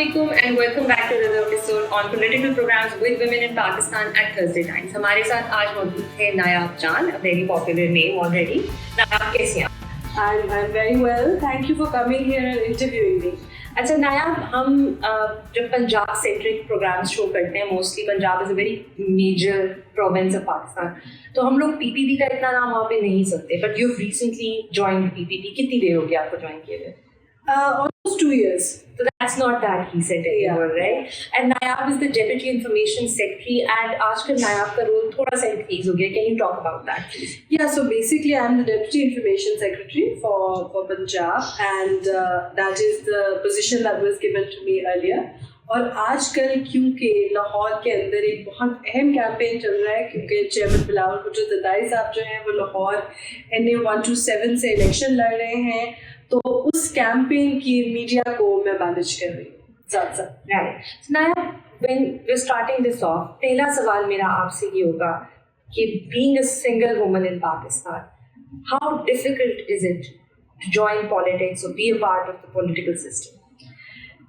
Assalamualaikum and welcome back to another episode on political programs with women in Pakistan at Thursday Times. हमारे साथ आज मौजूद है नायाब जान, a very popular name already. नायाब कैसी हैं? I'm very well. Thank you for coming here and interviewing me. अच्छा नायाब, हम जब पंजाब सेंट्रिक प्रोग्राम्स शो करते हैं, mostly Punjab is a very major province of Pakistan, तो हम लोग पीपीपी का इतना नाम वहाँ पे नहीं सुनते. But you recently joined PPP. कितनी देर हो गई आपको ज्वाइन किए हुए? Almost 2 years. So that's not that recent anymore, right? And Nayab is the Deputy Information Secretary, and आजकल नायाब का रोल थोड़ा सा increase हो गया. Can you talk about that, please? Yeah, so basically I'm the Deputy Information Secretary for Punjab, and that is the position that was given to me earlier. और आजकल क्योंकि लाहौर के अंदर एक बहुत अहम कैंपेन चल रहा है, क्योंकि चेयरमैन बिलावल भुट्टो ज़रदारी साहब जो हैं वो लाहौर NA 127 से इलेक्शन लड़ रहे हैं, तो उस कैंपेन की मीडिया को मैं मैनेज कर रही हूँ साथ साथ. Right. So now, when we're starting this off, पहला सवाल मेरा आपसे ये होगा कि being a single woman in Pakistan, how difficult is it to join politics or be a part of the political system?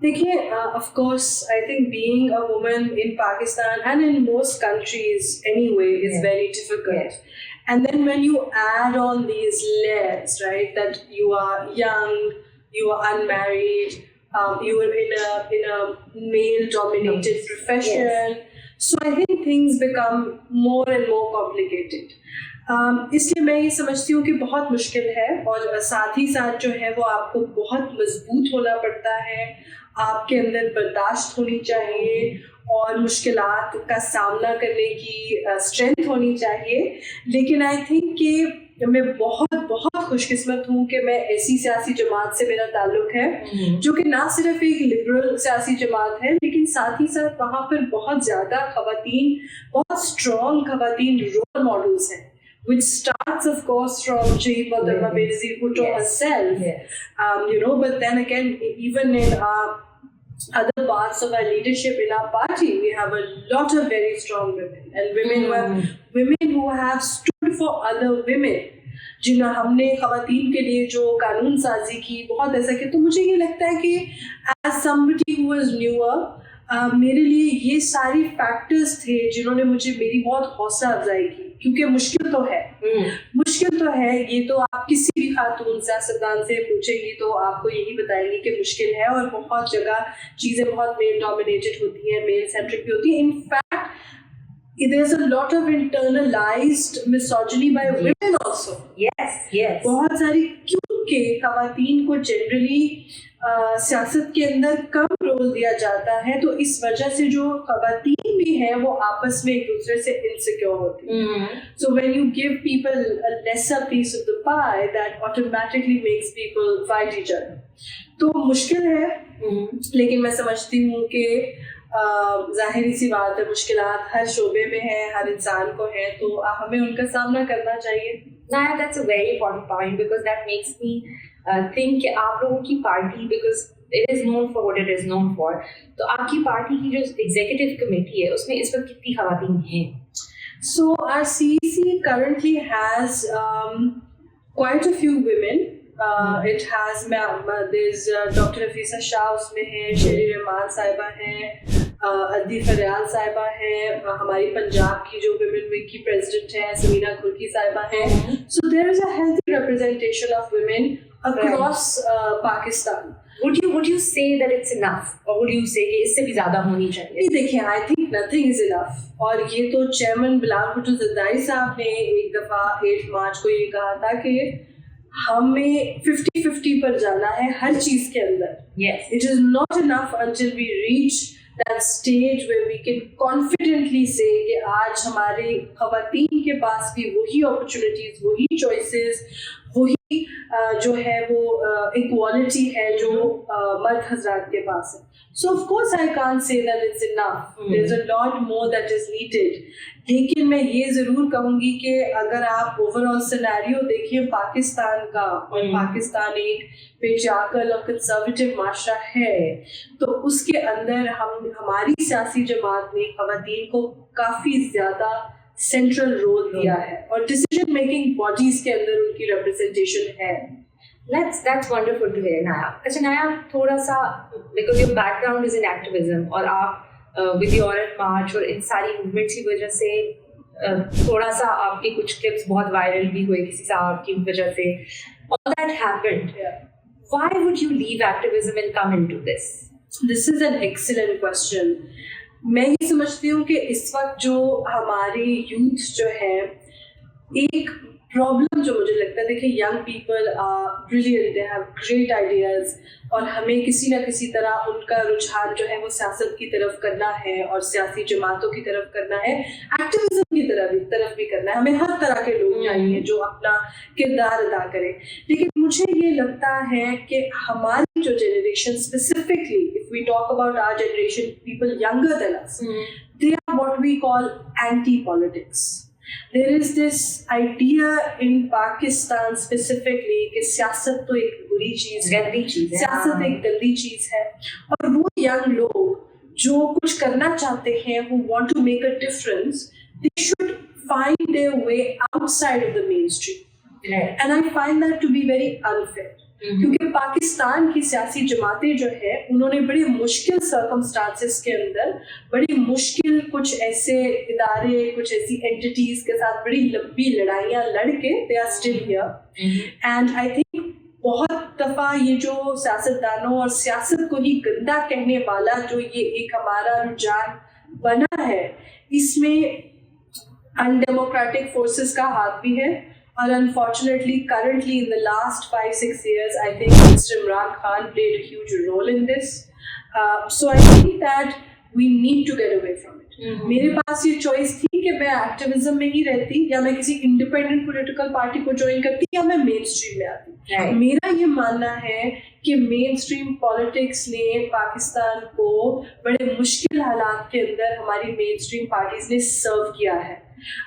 देखिए, of course, I think being a woman in Pakistan and in most countries anyway is very difficult. And then when you add on these layers, right, that you are young, you are unmarried, you are in a male-dominated profession, so I think things become more and more complicated. इसलिए मैं ये समझती हूँ कि बहुत मुश्किल है, और साथ ही साथ जो है वो आपको बहुत मजबूत होना पड़ता है, आपके अंदर बर्दाश्त होनी चाहिए और मुश्किलात का सामना करने की स्ट्रेंथ होनी चाहिए. लेकिन आई थिंक कि मैं बहुत बहुत खुशकिस्मत हूँ कि मैं ऐसी सियासी जमात से मेरा ताल्लुक है जो कि ना सिर्फ एक लिबरल सियासी जमात है, लेकिन साथ ही साथ वहाँ पर बहुत ज़्यादा खवातीन, बहुत स्ट्रॉन्ग खवातीन रोल मॉडल्स हैं, which starts of course from Shaheed Mohattarama Benazir Bhutto herself. But then again, even in other parts of our leadership in our party, we have a lot of very strong women, and women who have stood for other women. जिन्हें हमने खवातीन के लिए जो कानून साजी की, बहुत ऐसा कि, तो मुझे ये लगता है कि as somebody who was newer, मेरे लिए ये सारी फैक्टर्स थे जिन्होंने मुझे मेरी बहुत हौसला अफजाई की, क्योंकि मुश्किल तो है. ये तो आप किसी भी खातून सियासतदान से पूछेंगी तो आपको यही बताएंगी कि मुश्किल है, और बहुत जगह चीज़ें बहुत मेल डोमिनेटेड होती हैं, मेल सेंट्रिक भी होती है. In fact there's a lot of internalized misogyny by women also. Yes. बहुत सारी, क्योंकि खवातीन को जनरली सियासत के अंदर कम रोल दिया जाता है, तो इस वजह से जो खवातीन भी हैं वो आपस में एक दूसरे से इनसिक्योर होती हैं. So when you give people a lesser piece of the pie, that automatically makes people fight each other. तो मुश्किल है, लेकिन मैं समझती हूँ कि जाहिर सी बात है, मुश्किलात हर शोबे में है, हर इंसान को है, तो हमें उनका सामना करना चाहिए. Naya, that's a very important point, because that makes me think कि आप लोगों की party, because it is known for what it is known for, तो आपकी पार्टी की जो एग्जीक्यूटिव कमेटी है उसमें इस वक्त कितनी खवातीन हैं? So our CEC currently has quite a few women. It has there's Dr. Nafisa Shah उसमें है, शेरी रहमान साहिबा हैं, अदी फरियाल साहिबा हैं, हमारी पंजाब की जो women wing की president हैं समीना खुर्की साहिबा हैं. So there is a healthy representation of women across Pakistan. Would you say that it's enough, or would you say कि इससे भी ज़्यादा होनी चाहिए? देखिए, I think nothing is enough, और ये तो चेयरमैन बिलावल भुट्टो ज़रदारी साहब ने एक दफ़ा 8 मार्च को ये कहा था कि हमें 50-50 पर जाना है हर चीज के अंदर. It is not enough until we reach that stage where we can confidently say कि आज हमारे खवातीन के पास भी वही opportunities, वही choices, वही जो है वो इक्वालिटी है जो मर्द हजरात के पास है. So of course I can't say that it's enough. There's a lot more that is needed. लेकिन मैं ये ज़रूर कहूँगी कि अगर आप ओवरऑल सिनेरियो देखिए पाकिस्तान का, और पाकिस्तान एक पेट्रियार्कल और कंजर्वेटिव माशरा है, तो उसके अंदर हमारी सियासी जमात ने खवातीन को काफ़ी ज़्यादा सेंट्रल रोल दिया है, और डिसीजन मेकिंग बॉडीज के अंदर उनकी रिप्रेजेंटेशन है. That's wonderful to hear, Naya. अच्छा Naya, थोड़ा सा because your background is in activism और आप with the औरत मार्च और इन सारी मूवमेंट्स की वजह से थोड़ा सा आपके कुछ क्लिप्स बहुत वायरल भी हुए किसी साहब की वजह से. All that happened. Why would you leave activism and come into this? This is an excellent question. मैं ये समझती हूँ कि इस वक्त जो हमारी यूथ जो है, एक प्रॉब्लम जो मुझे लगता है, देखिए young people are brilliant, they have great ideas, और हमें किसी ना किसी तरह उनका रुझान जो है वो सियासत की तरफ करना है और सियासी जमातों की तरफ करना है, एक्टिविज्म की तरफ भी करना है. हमें हर तरह के लोग चाहिए जो अपना किरदार अदा करें. लेकिन मुझे ये लगता है कि हमारी जो generation, specifically if we talk about our generation, people younger than us, they are what we call anti-politics. There is this idea in Pakistan specifically कि सियासत तो एक बुरी चीज है, गंदी चीज है, सियासत एक गंदी चीज है, और वो यंग लोग जो कुछ करना चाहते हैं, who want to make a difference, they should find their way outside of the mainstream. Right. And I find that to be very unfair. क्योंकि पाकिस्तान की सियासी जमातें जो है, उन्होंने बड़ी मुश्किल सर्कमस्टांसेस के अंदर, बड़ी मुश्किल कुछ ऐसे इदारे, कुछ ऐसी एंटिटीज के साथ बड़ी लंबी लड़ाइयाँ लड़के they are still here. And I think बहुत दफा ये जो सियासतदानों और सियासत को ही गंदा कहने वाला जो ये एक हमारा रुझान बना है, इसमें अनडेमोक्रेटिक फोर्सेस का हाथ भी है. और unfortunately, currently in the last 5-6 years, I think Mr. Imran Khan played a huge role in this. So I think that we need to get away from it. मेरे पास ये चॉइस थी कि मैं एक्टिविज्म में ही रहती, या मैं किसी इंडिपेंडेंट पॉलिटिकल पार्टी को ज्वाइन करती, या मैं मेन स्ट्रीम में आती. Right. मेरा ये मानना है कि मेन स्ट्रीम पॉलिटिक्स ने पाकिस्तान को बड़े मुश्किल हालात के अंदर हमारी मेन स्ट्रीम पार्टीज ने सर्व किया है.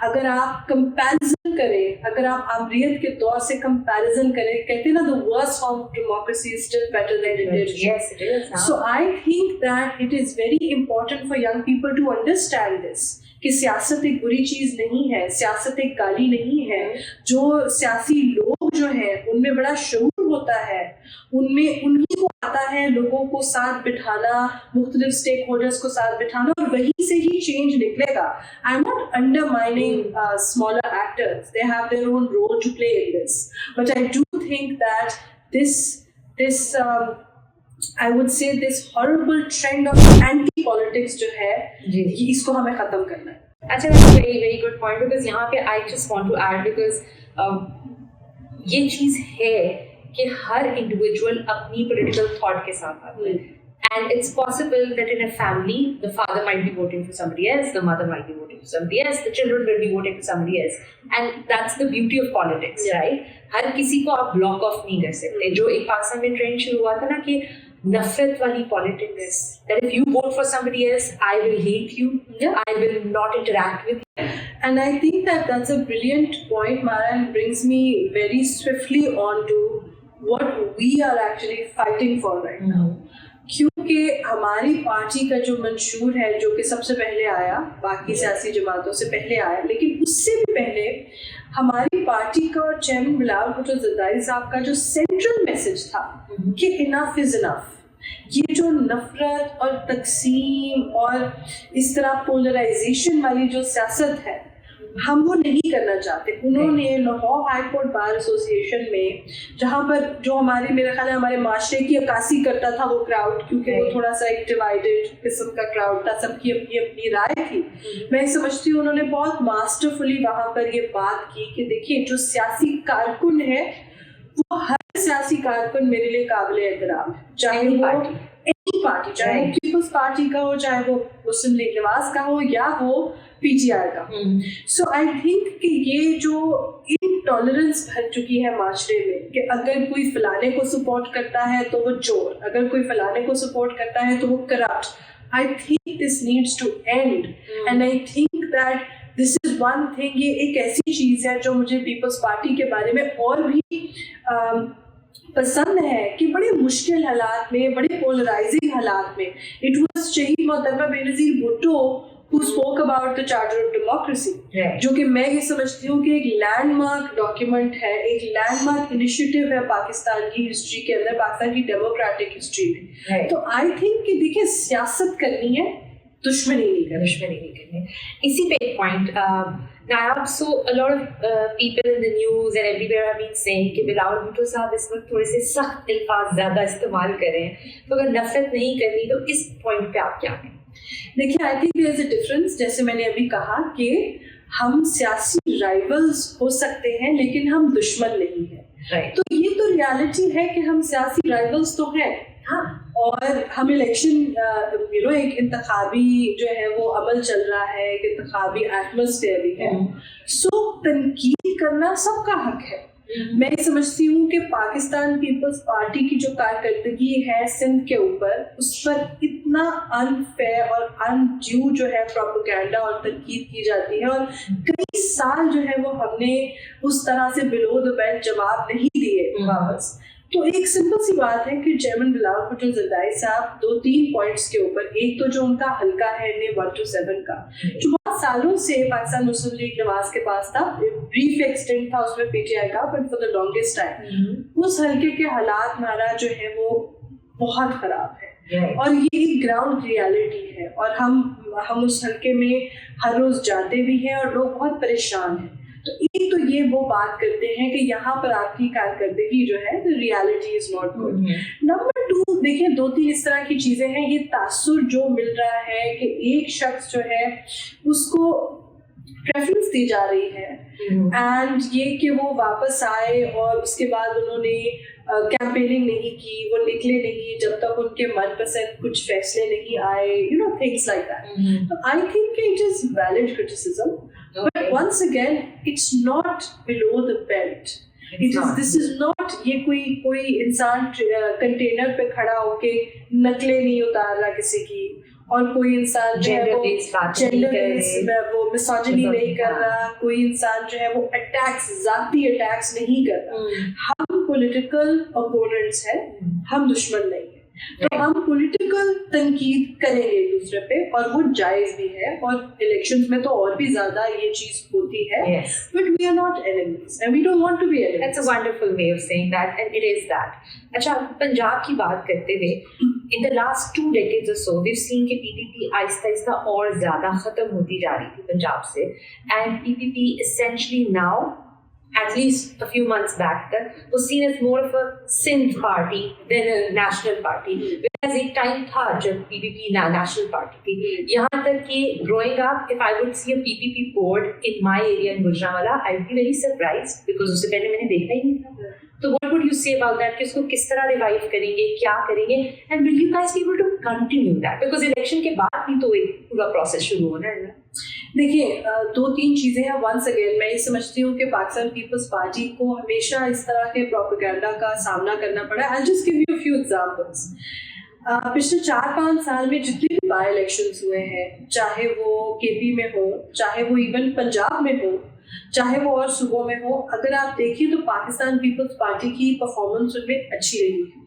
अगर आप कंपैरिजन करें, अगर आप आमरीत के दौर से कंपैरिजन करें, कहते हैं ना, the worst form of democracy is still better than dictatorship. Yes, it is. So I think that it is very important for young people to understand this, कि सियासत एक बुरी चीज नहीं है, सियासत एक गाली नहीं है. जो सियासी लोग जो है उनमें बड़ा शऊर होता है, उनमें उन्हीं को आता है लोगों को साथ बिठाना, मुख्तलिफ स्टेक होल्डर्स को साथ बिठाना, और वहीं से ही चेंज निकलेगा. I am not undermining smaller actors, they have their own role to play in this, but I do think that this I would say this horrible trend of anti-politics जो है, इसको हमें खत्म करना है. अच्छा, that's a very very good point, because यहाँ पे I just want to add, because ये चीज़ है कि हर इंडिविजुअल अपनी political thought के साथ आता है. And it's possible that in a family, the father might be voting for somebody else, the mother might be voting for somebody else, the children will be voting for somebody else. And that's the beauty of politics, right? हर किसी को आप block off नहीं कर सकते. जो एक पाकिस्तान में trend शुरू हुआ था ना कि नफरत वाली politics, that if you vote for somebody else, I will hate you, I will not interact with you. And I think that that's a brilliant point, Mara, and brings me very swiftly on to what we are actually fighting for right now. क्योंकि हमारी party का जो मंशूर है, जो कि सबसे पहले आया, बाकी सियासी जमातों से पहले आया, लेकिन उससे भी पहले हमारी पार्टी का और चेयरमैन बिलावल भुट्टो जरदारी साहब का जो सेंट्रल मैसेज था कि इनफ इज इनफ, ये जो नफरत और तकसीम और इस तरह पोलराइजेशन वाली जो सियासत है, हम वो नहीं करना चाहते. उन्होंने Lahore high court bar association में, जहाँ पर जो हमारे, मेरे ख्याल है हमारे माशरे की अक्कासी करता था वो क्राउड, क्योंकि वो थोड़ा सा एक डिवाइडेड किस्म का क्राउड था, सबकी अपनी अपनी राय थी. मैं समझती हूँ उन्होंने बहुत मास्टरफुली वहाँ पर ये बात की कि देखिए, जो सियासी कारकुन है, वो हर सियासी कारकुन मेरे लिए काबिल एहतराम है, चाहे वो एनी पार्टी, चाहे वो पीपल्स पार्टी का हो, चाहे वो मुस्लिम लीग नवाज का हो, या वो पीटीआई का. सो आई थिंक कि ये जो इनटॉलरेंस भर चुकी है माशरे में, कि अगर कोई फलाने को सपोर्ट करता है तो वो चोर, अगर कोई फलाने को सपोर्ट करता है तो वो corrupt. I think this needs to end, and I think that this is one thing. ये एक ऐसी चीज है जो मुझे पीपल्स पार्टी के बारे में और भी पसंद है कि बड़े मुश्किल हालात में, बड़े पोलराइजिंग हालात में, इट वाज शहीद मोहतरमा Benazir Bhutto who spoke about the Charter of Democracy, जो कि मैं ये समझती हूँ कि एक लैंडमार्क डॉक्यूमेंट है, एक लैंडमार्क इनिशिएटिव है पाकिस्तान की हिस्ट्री के अंदर, पाकिस्तान की डेमोक्रेटिक हिस्ट्री में। तो आई थिंक कि देखिए सियासत करनी है, दुश्मनी नहीं करनी। इसी पे एक point Nayab, so a lot of people in the news and everywhere have been saying कि बिलावल भुट्टो साहब इस वक्त थोड़े से सख्त अल्फाज ज़्यादा इस्तेमाल कर रहे हैं, तो अगर नफरत नहीं करनी तो इस पॉइंट पे आप क्या कहें? देखिए, I think there is a difference. जैसे मैंने अभी कहा कि हम सियासी राइवल्स हो सकते हैं लेकिन हम दुश्मन नहीं हैं। तो ये तो रियलिटी है कि हम सियासी राइवल्स तो हैं। हाँ, और हम इलेक्शन एक इंतखाबी जो है वो अमल चल रहा है, एक इंतखाबी एटमॉस्फेयर भी है। सो तनकीद करना सबका हक है। मैं समझती हूँ कि पाकिस्तान पीपल्स पार्टी की जो कारकर्दगी है सिंध के ऊपर, उस पर इतना अनफेयर और अनड्यू जो है प्रोपेगेंडा और तनकीद की जाती है, और कई साल जो है वो हमने उस तरह से बिलो द बेल्ट जवाब नहीं दिए वापस। तो एक सिंपल सी बात है कि चेयरमैन बिलावल भुट्टो ज़रदारी साहब 2-3 पॉइंट्स के ऊपर, एक तो जो उनका हल्का है ने 1 to 7 का, जो बहुत सालों से पाकिस्तान मुस्लिम लीग नवाज के पास था, ब्रीफ एक्सटेंड था उसमें पीटीआई का, but for the longest time उस हल्के के हालात हमारा जो है वो बहुत खराब है। और ये एक ग्राउंड रियलिटी है, और हम उस हल्के में हर रोज जाते भी हैं और लोग बहुत परेशान हैं। तो एक तो ये वो बात करते हैं कि यहाँ पर आपकी कारकर्दगी जो है the reality is not good. Number 2, देखिए 2-3 इस तरह की चीजें हैं। ये तासुर जो मिल रहा है कि एक शख्स जो है उसको प्रेफरेंस दी जा रही है, एंड ये कि वो वापस आए और उसके बाद उन्होंने कैंपेनिंग नहीं की, वो निकले नहीं जब तक उनके मनपसंद कुछ फैसले नहीं आए, थिंग्स लाइक दैट। तो I think it is valid criticism, but once again it's not below the belt. This is not, ये कोई इंसान कंटेनर पे खड़ा होके नकलें नहीं उतार रहा किसी की, और कोई इंसान जो है वो मिसोजिनी नहीं कर रहा, कोई इंसान जो है वो जाती अटैक्स नहीं कर रहा। हम पॉलिटिकल ओपोनेंट्स हैं, हम दुश्मन नहीं है। तो हम पॉलिटिकल तनकीद करेंगे एक दूसरे पे, और वो जायज भी है, और इलेक्शंस में तो और भी ज्यादा ये चीज होती है, but we are not enemies and we don't want to be enemies. That's a wonderful way of saying that, and it is that. अच्छा, पंजाब की बात करते हुए, in the last 2 decades or so we've seen कि PPP आहिस्ता आहिस्ता और ज्यादा खत्म होती जा रही थी पंजाब से, and PPP essentially now, at least a few months back, was seen as more of a Sindh party than a national party. Whereas एक टाइम था जब PPP national party थी। यहाँ तक कि growing up, if I would see a PPP board in my area in Gujranwala, I'd be very surprised because उससे पहले मैंने देखा ही नहीं था। तो what would you say about that? कि उसको किस तरह रिवाइव करेंगे, क्या करेंगे, and will you guys be able to continue that? Because election के बाद भी तो एक पूरा प्रोसेस शुरू होना है ना। देखिए, 2-3 चीजें हैं। वंस अगेन मैं ये समझती हूँ कि पाकिस्तान पीपल्स पार्टी को हमेशा इस तरह के प्रोपेगेंडा का सामना करना पड़ा। I'll just give you a few examples. पिछले 4-5 साल में जितने भी बाय इलेक्शंस हुए हैं, चाहे वो केपी में हो, चाहे वो इवन पंजाब में हो, चाहे वो और सूबों में हो, अगर आप देखिए तो पाकिस्तान पीपल्स पार्टी की परफॉर्मेंस उनमें अच्छी रही है।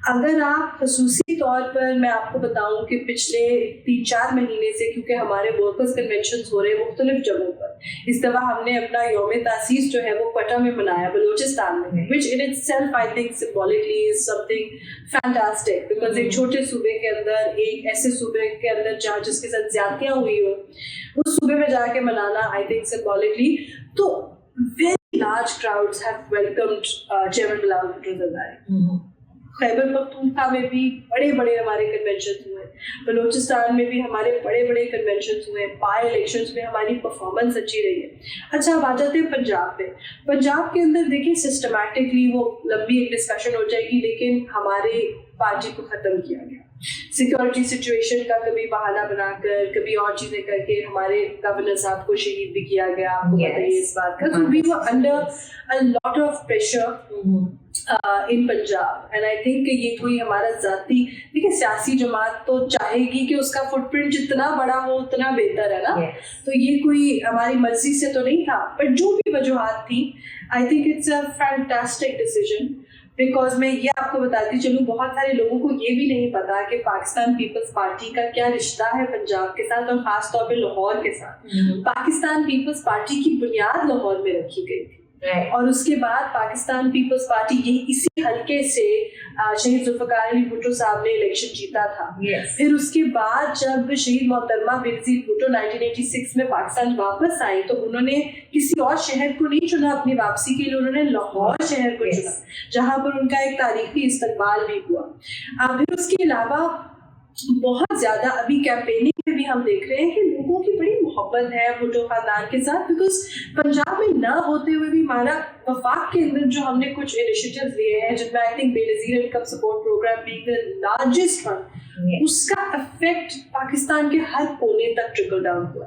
अगर आप खसूसी तौर पर मैं आपको बताऊं कि पिछले 3-4 महीने से, क्योंकि हमारे वर्कर्स कन्वेंशन हो रहे हैं मुख्तलिफ जगहों पर, इस दफा हमने अपना यौम तासीस जो है वो क्वेटा में मनाया, बलूचिस्तान में, which in itself I think symbolically is something fantastic, because एक छोटे सूबे के अंदर, एक ऐसे सूबे के अंदर जहाँ जिसके साथ ज्यादतियां हुई हो, उस सूबे में जाके मनाना आई थिंक सिंबॉलिकली। तो very large crowds have welcomed chairman Bilawal Bhutto Zardari. Khyber Pakhtunkhwa में भी बड़े बड़े हमारे कन्वेंशन हुए, बलूचिस्तान में भी हमारे बड़े बड़े कन्वेंशन हुए, बाय इलेक्शंस में हमारी परफॉर्मेंस अच्छी रही है। अच्छा, अब आ जाते हैं पंजाब पे। पंजाब के अंदर देखिए सिस्टमैटिकली वो लंबी एक डिस्कशन हो जाएगी, लेकिन हमारे पार्टी को खत्म किया गया। सिक्योरिटी सिचुएशन का कभी बहाना बनाकर, कभी और चीजें करके हमारे गवर्नर साहब को शहीद भी किया गया। आपको पता है इस बात का। So we were under a lot of pressure in Punjab, and I think ये कोई हमारा जाती, देखिए सियासी जमात तो चाहेगी कि उसका फुटप्रिंट जितना बड़ा हो उतना बेहतर है ना। तो ये कोई हमारी मर्जी से तो नहीं था, पर जो भी वजूहात थी, I think it's a fantastic decision because मैं ये आपको बताती चलूँ, बहुत सारे लोगों को ये भी नहीं पता कि पाकिस्तान पीपल्स पार्टी का क्या रिश्ता है पंजाब के साथ और खास तौर पे लाहौर के साथ। पाकिस्तान पीपल्स पार्टी की बुनियाद लाहौर में रखी गई थी। और उसके बाद पाकिस्तान पीपल्स पार्टी ये इसी हल्के से शहीद जुल्फ़िकार अली भुट्टो साहब ने इलेक्शन जीता था। फिर उसके बाद जब शहीद मोहतरमा बेनज़ीर भुट्टो 1986 में पाकिस्तान वापस आई तो उन्होंने किसी और शहर को नहीं चुना अपनी वापसी के लिए, उन्होंने लाहौर शहर को चुना, जहां पर उनका एक तारीखी इस्तकबाल भी हुआ। फिर उसके अलावा बहुत ज्यादा अभी कैंपेनिंग में भी हम देख रहे हैं कि लोगों की बड़ी मोहब्बत है भुट्टो खानदान के साथ, बिकॉज पंजाब में ना होते हुए भी हमारा वफाक के अंदर जो हमने कुछ इनिशिएटिव्स लिए हैं, जिनमें I think Benazir income support programme being the largest one, उसका इफेक्ट पाकिस्तान के हर कोने तक ट्रिकल डाउन हुआ।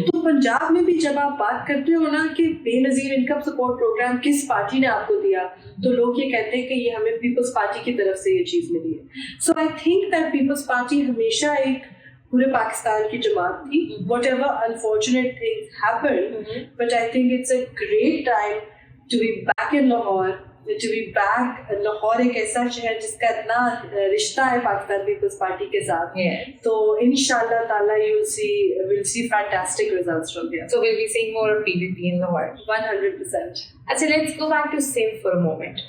तो पंजाब में भी जब आप बात करते हो ना कि बेनज़ीर इनकम सपोर्ट प्रोग्राम किस पार्टी ने आपको दिया, तो लोग ये कहते हैं कि ये हमें पीपल्स पार्टी की तरफ से ये चीज मिली है। So I think that Peoples Party हमेशा एक पूरे पाकिस्तान की जमात थी। Whatever unfortunate things happened, but I think it's a great time to be back in Lahore, to be back। Lahore एक ऐसा शहर जिसका इतना रिश्ता है पाकिस्तान पीपल्स पार्टी के साथ। तो इंशाल्लाह ताला we'll see fantastic results from here। So we'll be seeing more of PPP in Lahore। 100%। अच्छा, let's go back to SIND for a moment।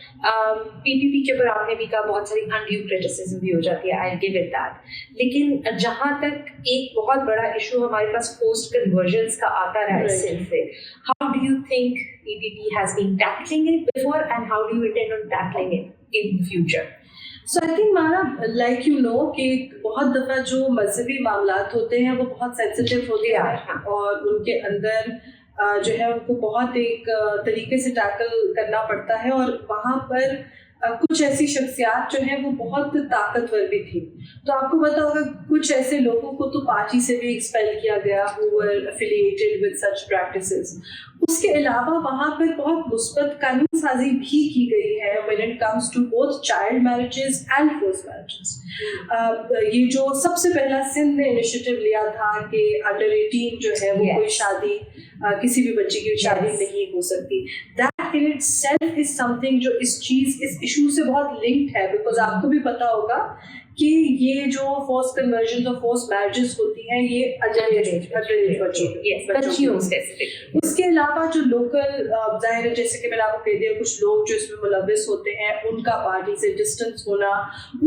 PPP के ऊपर आपने भी कहा बहुत सारी undue criticism भी हो जाती है, I'll give it that। लेकिन जहाँ तक एक बहुत बड़ा इशू हमारे पास post conversions का आता रहा है SIND से, how do you think PPP has been tackling it before and how do you intend on tackling it in the future? So I think मारा like you know कि बहुत दफ़ा जो मजहबी मामलात होते हैं वो बहुत सेंसिटिव होते हैं और उनके अंदर जो है उनको बहुत एक तरीके से टैकल करना पड़ता है, और वहाँ पर कुछ ऐसी शख्सियात जो है वो बहुत ताकतवर भी थी। तो आपको पता होगा कुछ ऐसे लोगों को तो पार्टी से भी एक्सपेल किया गया who were affiliated with such practices। उसके अलावा वहाँ पर बहुत मुस्बत कानून साजी भी की गई है when it comes to both child marriages and forced marriages। ये जो सबसे पहला सिंध ने इनिशिएटिव लिया था कि अंडर 18 जो है वो कोई शादी किसी भी बच्चे की शादी नहीं हो सकती, that in itself is something जो इस इशू से बहुत लिंक्ड है। बिकॉज आपको भी पता होगा कि ये जो फोर्स कन्वर्जन और फोर्स मैरिजेस होती हैं ये अंडर बच्चों से। उसके अलावा जो लोकल जाहिर है जैसे कि मैंने आपको कह दिया कुछ लोग जो इसमें मुलविस होते हैं उनका पार्टी से डिस्टेंस होना,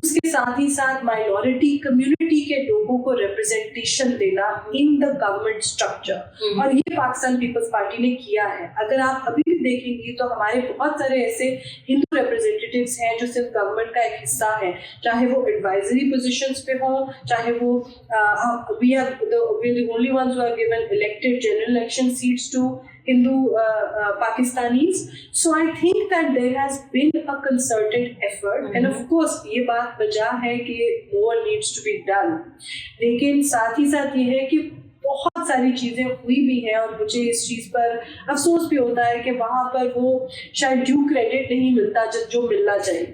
उसके साथ ही साथ माइनॉरिटी कम्युनिटी के लोगों को रिप्रेजेंटेशन देना इन द गवर्नमेंट स्ट्रक्चर, और ये पाकिस्तान पीपल्स पार्टी ने किया है। अगर आप अभी भी देखेंगे तो हमारे बहुत सारे ऐसे हिंदू रिप्रेजेंटेटिव्स हैं जो सिर्फ गवर्नमेंट का एक हिस्सा है, चाहे वो एडवाइजरी पोजीशंस पे हो, चाहे वो we are the only ones who are given elected general election seats to Hindu Pakistanis। So I think that there has been a concerted effort and of course ये बात बजा है कि more needs to be done, लेकिन साथ ही साथ ये है कि बहुत सारी चीजें हुई भी हैं और मुझे इस चीज पर अफसोस भी होता है कि वहां पर वो शायद ड्यू क्रेडिट नहीं मिलता जो मिलना चाहिए।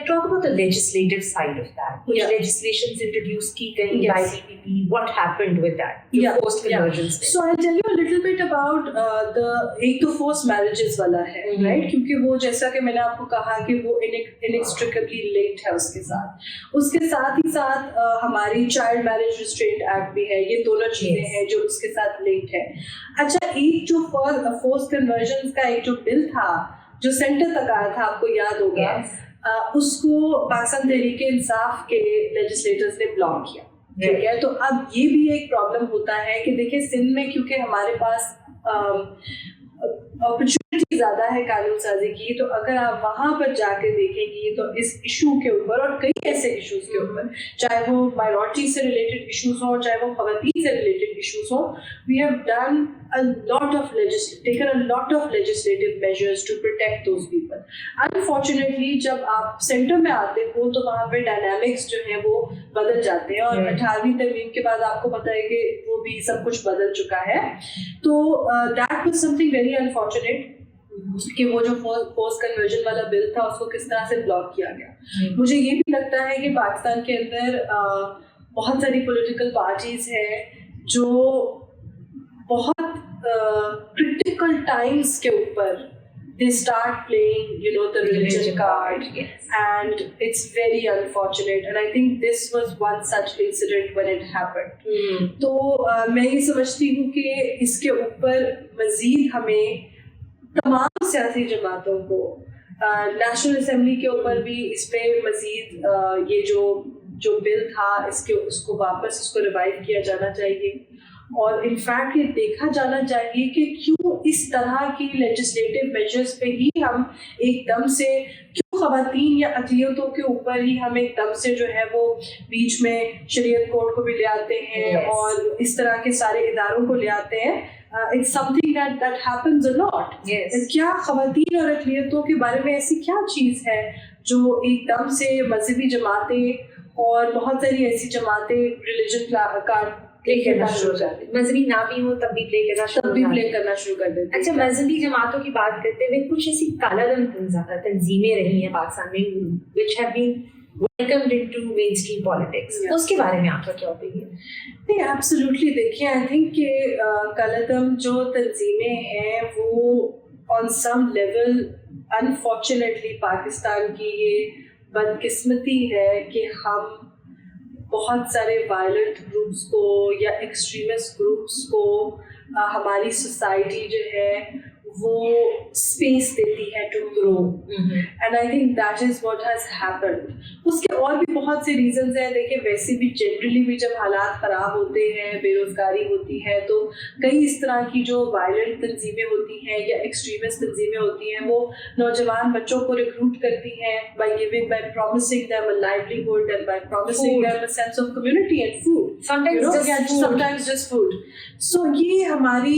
Talk about the legislative side of that. Which legislations introduced की गई by PPP? What happened with that? Post conversions. So I'll tell you a little bit about एक तो forced marriages वाला है, right? क्योंकि वो जैसा कि मैंने आपको कहा कि वो inextricably linked है उसके साथ। उसके साथ ही साथ हमारी Child Marriage Restraint Act भी है। ये दोनों चीजें हैं जो उसके साथ linked है। अच्छा, एक जो forced conversions का एक जो बिल था जो सेंटर तक आया था, आपको याद होगा, उसको पाकिस्तान तहरीक इंसाफ के लेजिस्लेटर्स ने ब्लॉक किया, ठीक है। तो अब ये भी एक प्रॉब्लम होता है कि देखिए सिंध में क्योंकि हमारे पास अपॉर्चुनिटी ज्यादा है कानून साजी की, तो अगर आप वहां पर जाके देखेंगी तो इस इशू के ऊपर और कई ऐसे इश्यूज के ऊपर, चाहे वो माइनॉरिटी से रिलेटेड इश्यूज हो, चाहे वो खवातीन से रिलेटेड इश्यूज हो, we have done taken a lot of legislative measures to protect those people। Unfortunately जब आप सेंटर में आते हो तो वहाँ पे डायनामिक्स जो है वो बदल जाते हैं, और 18वीं तरमीम के बाद आपको पता है कि वो भी सब कुछ बदल चुका है। तो that was something very unfortunate कि वो जो फोर्स कन्वर्जन वाला बिल था उसको किस तरह से ब्लॉक किया गया। मुझे ये भी लगता है कि पाकिस्तान के अंदर बहुत सारी पॉलिटिकल पार्टीज हैं जो बहुत क्रिटिकल टाइम्स के ऊपर they start playing, the religion card. Yes. And it's very unfortunate. And I think this was one such incident when it happened. तो मैं ये समझती हूँ कि इसके ऊपर मजीद हमें तमाम सियासी जमातों को नेशनल असेंबली के ऊपर भी इस पे मजीद ये जो बिल था उसको वापस इसको रिवाइव किया जाना चाहिए. और इनफैक्ट ये देखा जाना चाहिए कि क्यों इस तरह की लेजिस्लेटिव मेजर्स पे ही हम एकदम से, क्यों खवातीन या अक़लियतों के ऊपर ही हम एकदम से जो है वो बीच में शरीयत कोड को भी ले आते हैं. Yes. और इस तरह के सारे इदारों को ले आते हैं. It's something that happens a lot. Yes. क्या खवातीन और अक़लियतों के बारे में ऐसी क्या चीज़ है जो एकदम से मजहबी जमातें और बहुत सारी ऐसी जमातें रिलीजन का प्ले करना शुरू कर देते, मजहबी ना भी हो तब भी प्ले करना शुरू कर देते. अच्छा, मजहबी जमातों की बात करते हुए कुछ ऐसी कालादम तंजीमें रही हैं पाकिस्तान में which have been welcomed into mainstream politics. Yeah. उसके बारे में आपका क्या ओपिनियन? नहीं, एब्सोल्युटली. देखिए, आई थिंक कि कालादम जो तंजीमें हैं वो on some level unfortunately Pakistan की ये बदकिस्मती है कि हम बहुत सारे वायलेंट ग्रुप्स को या एक्सट्रीमिस्ट ग्रुप्स को हमारी सोसाइटी जो है वो स्पेस देती है to grow. And I think that is what has happened. उसके और भी बहुत से रीजंस हैं. देखिए, वैसे भी जनरली भी जब हालात ख़राब होते हैं, बेरोज़गारी होती है, तो कई इस तरह की जो वायलेंट तंजीमें होती हैं या एक्सट्रीमिस्ट तंजीमें होती हैं वो नौजवान बच्चों को रिक्रूट करती हैं by promising them a livelihood and by promising them a sense of community and food. Sometimes just food. So ये हमारी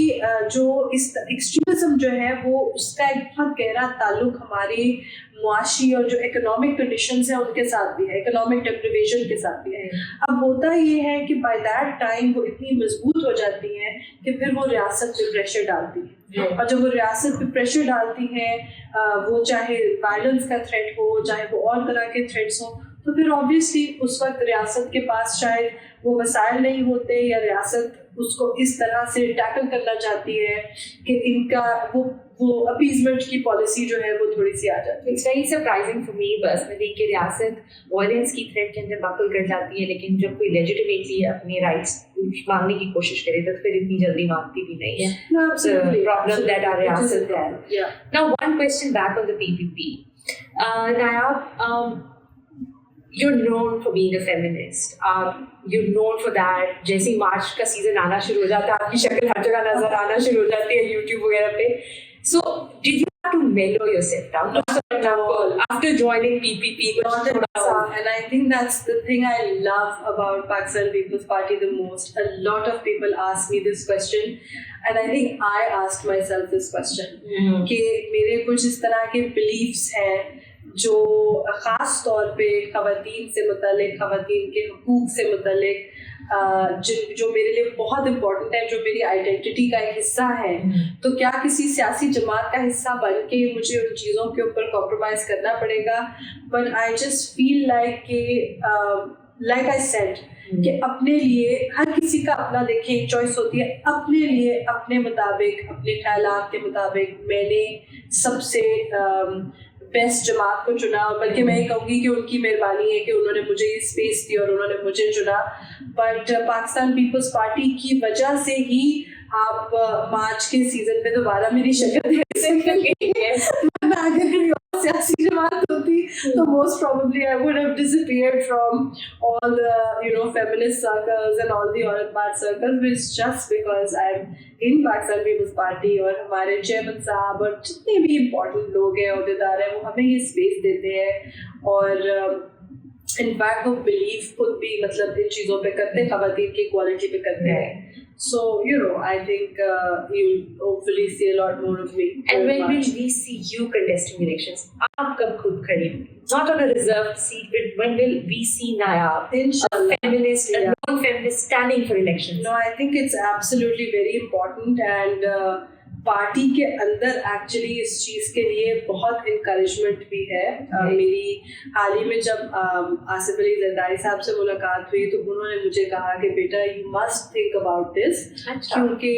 जो इस एक्सट्रीमिज्म जो है वो उसका एक बहुत गहरा ताल्लुक हमारे मुआशी और जो इकोनॉमिक कंडीशंस हैं उनके साथ भी है, इकोनॉमिक डिप्रिवेशन के साथ भी है. अब होता ये है कि बाय दैट टाइम वो इतनी मजबूत हो जाती हैं कि फिर वो रियासत पे प्रेशर डालती है. और जब वो रियासत पे प्रेशर डालती हैं, वो चाहे वायलेंस का थ्रेट हो, चाहे वो और तरह के थ्रेट्स हो, तो फिर ऑब्वियसली उस वक्त रियासत के पास शायद वो वसाइल नहीं होते या रियासत उसको इस तरह से टैकल करना चाहती है कि इनका वो अपीजमेंट की पॉलिसी जो है वो थोड़ी सी आ जाती है. It's very surprising for me personally कि रियासत वायलेंस की थ्रेट के अंदर बकल कर जाती है, लेकिन जब कोई लेजिटिमेटली अपने राइट्स मांगने की कोशिश करे तो फिर इतनी जल्दी मांगती भी नहीं है. प्रॉब्लम दैट आर रियासत है. Now one question back on the PPP. Nayab, you're known for being a feminist. You're known for that. जैसे ही मार्च का सीजन आना शुरू हो जाता है, आपकी शक्ल हर जगह नजर आना शुरू हो जाती है YouTube वगैरह पे. So did you have to mellow yourself down? For example, after joining PPP, and I think that's the thing I love about Pakistan People's Party the most. A lot of people ask me this question, and I think I asked myself this question. कि मेरे कुछ इस तरह के beliefs हैं जो ख़ास तौर पे ख़वातीन से मुतालिक, ख़वातीन के हुकूक से मुतालिक, जो मेरे लिए बहुत इम्पोर्टेंट है, जो मेरी आइडेंटिटी का एक हिस्सा है. तो क्या किसी सियासी जमात का हिस्सा बन के मुझे उन चीज़ों के ऊपर कॉम्प्रोमाइज़ करना पड़ेगा? But I just feel like I said कि अपने लिए हर किसी का अपना, देखिए, चॉइस होती है. अपने लिए अपने मुताबिक, अपने ख्यालात के मुताबिक मैंने सबसे बेस्ट जमात को चुना. बल्कि मैं ये कहूँगी कि उनकी मेहरबानी है कि उन्होंने मुझे ये स्पेस दी और उन्होंने मुझे चुना. बट पाकिस्तान पीपल्स पार्टी की वजह से ही आप मार्च के सीजन में दोबारा मेरी शक्ल देख सकेंगे. अगर कोई और सियासी जमात होती तो most probably I would have disappeared from all the feminist circles and all the औरत circles, which just because I'm in Pakistan People's Party और हमारे चेयरमैन साहब और जितने भी इम्पोर्टेंट लोग हैं, अहदेदार हैं, वो हमें ये स्पेस देते हैं. और इनफैक्ट वो बिलीव खुद भी मतलब इन चीज़ों पे करते हैं, खवातीन की क्वालिटी पे करते हैं. So, I think you'll hopefully see a lot more of me. And when will we see you contesting elections? आप कब खुद खड़ी होंगी? Not on a reserved seat, but when will we see Nayab, a feminist, a non-feminist, standing for elections? No, I think it's absolutely very important, and party के अंदर actually इस चीज़ के लिए बहुत इनकरेजमेंट भी है। मेरी हाल ही में जब आसिफ अली जरदारी साहब से मुलाकात हुई तो उन्होंने मुझे कहा कि बेटा you must think about this, क्योंकि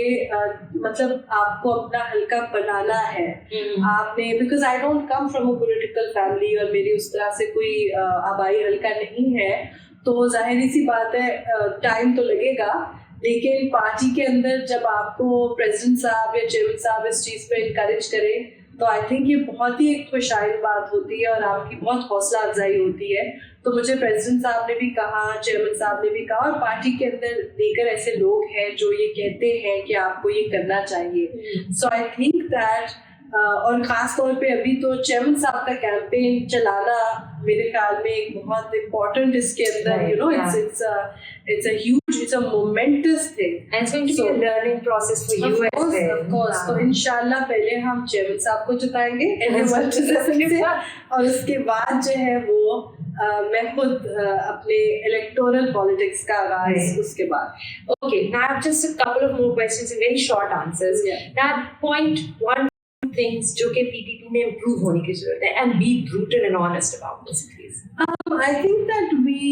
मतलब आपको अपना हल्का बनाना है। आपने, because I don't come from a political family और मेरी उस तरह से कोई आबाई हल्का नहीं है, तो जाहिर सी बात है टाइम तो लगेगा, लेकिन पार्टी के अंदर जब आपको प्रेसिडेंट साहब या चेयरमैन साहब इस चीज़ पे इनकरेज करें तो आई थिंक ये बहुत ही एक खुशहाल बात होती है और आपकी बहुत हौसला अफजाई होती है। तो मुझे प्रेसिडेंट साहब ने भी कहा, चेयरमैन साहब ने भी कहा, और पार्टी के अंदर देकर ऐसे लोग हैं जो ये कहते हैं कि आपको ये करना चाहिए। सो आई थिंक दैट और ख़ास तौर पे अभी तो चेयरमैन साहब का कैंपेन चलाना मेरे ख्याल में एक बहुत इम्पोर्टेंट इसके अंदर you know it's a huge, it's a momentous thing and it's going to be a learning process for you as well. Of course, तो इंशाल्लाह पहले हम चेयरमैन साहब को जिताएंगे से और उसके बाद जो है वो मैं खुद अपने इलेक्टोरल पॉलिटिक्स का आगाज उसके बाद। Okay, now I have just a couple of more questions and very short answers. Now point one things जो कि PPP में improve होने की जरूरत है and be brutal and honest about this, please. I think that we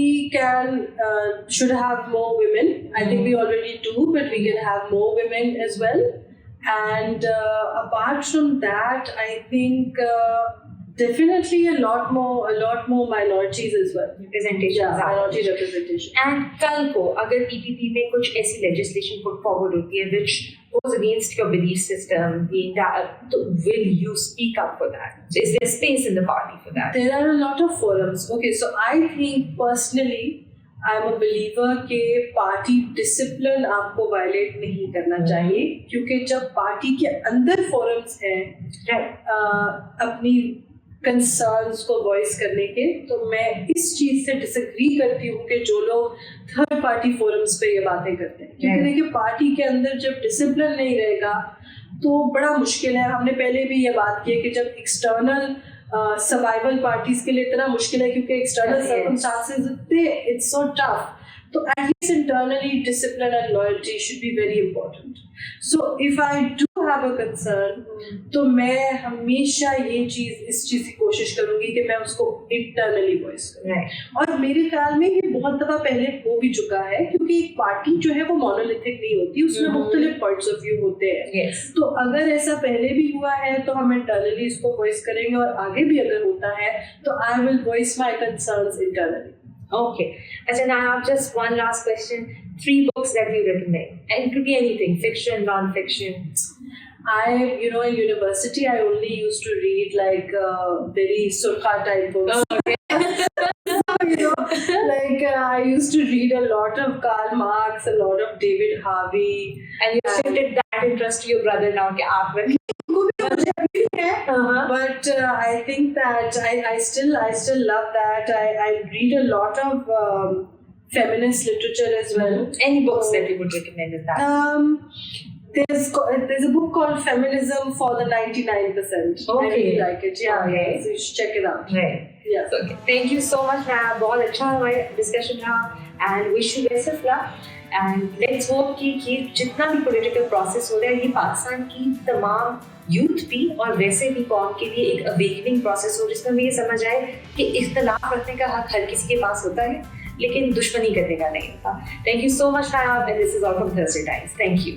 should have more women. I think we already do, but we can have more women as well. And apart from that, I think definitely a lot more minorities as well. Representation. Minority representation. And कल को अगर PPP में कुछ ऐसी legislation put forward होती है which goes against your belief system, will you speak up for that? So is there space in the party for that? There are a lot of forums. Okay, so I think personally, I'm a believer कि party discipline आपको violet नहीं करना चाहिए, क्योंकि जब party के अंदर forums हैं अपनी कंसर्न्स को वॉइस करने के, तो मैं इस चीज़ से डिसएग्री करती हूँ कि जो लोग थर्ड पार्टी फोरम्स पे ये बातें करते हैं, क्योंकि देखिए पार्टी के अंदर जब डिसिप्लिन नहीं रहेगा तो बड़ा मुश्किल है। हमने पहले भी ये बात की है कि जब एक्सटर्नल सर्वाइवल पार्टीज के लिए इतना मुश्किल है क्योंकि एक्सटर्नल सर्कमस्टांसेस इतने इट्स सो टफ, तो at least internally discipline and loyalty should be very important. So if I do have a concern तो मैं हमेशा इस चीज़ की कोशिश करूंगी कि मैं उसको इंटरनली वॉइस करूँ। और मेरे ख्याल में ये बहुत दफ़ा पहले हो भी चुका है, क्योंकि एक पार्टी जो है वो मोनोलिथिक नहीं होती, उसमें मुख्तलिफ पॉइंट्स ऑफ व्यू होते हैं। तो अगर ऐसा पहले भी हुआ है तो हम इंटरनली इसको वॉइस करेंगे, और आगे भी अगर होता है तो I will voice my concerns internally. Okay. Achha, now I have just one last question. 3 books that you recommend. And it could be anything, fiction, non-fiction. In university, I only used to read like very surkha type books. Oh, okay. I used to read a lot of Karl Marx, a lot of David Harvey. And you shifted that interest to your brother now. But I think that I still love that. I read a lot of feminist literature as well. Any books that you would recommend in that? There's a book called Feminism for the 99%. Okay. I really like it. Yeah. Okay. So you should check it out. Right. Yes. Okay. Thank you so much. बहुत अच्छा हमारा discussion रहा and wish you best of luck. And let's hope कि जितना भी political process हो रहा है ये पाकिस्तान की तमाम यूथ भी और वैसे भी कौम के लिए एक अवेकनिंग प्रोसेस हो, जिसमें हमें ये समझ आए कि इख्तलाफ रखने का हक हर किसी के पास होता है, लेकिन दुश्मनी करने का नहीं होता। Thank you so much Nayab, and this is all from Thursday times. Thank you.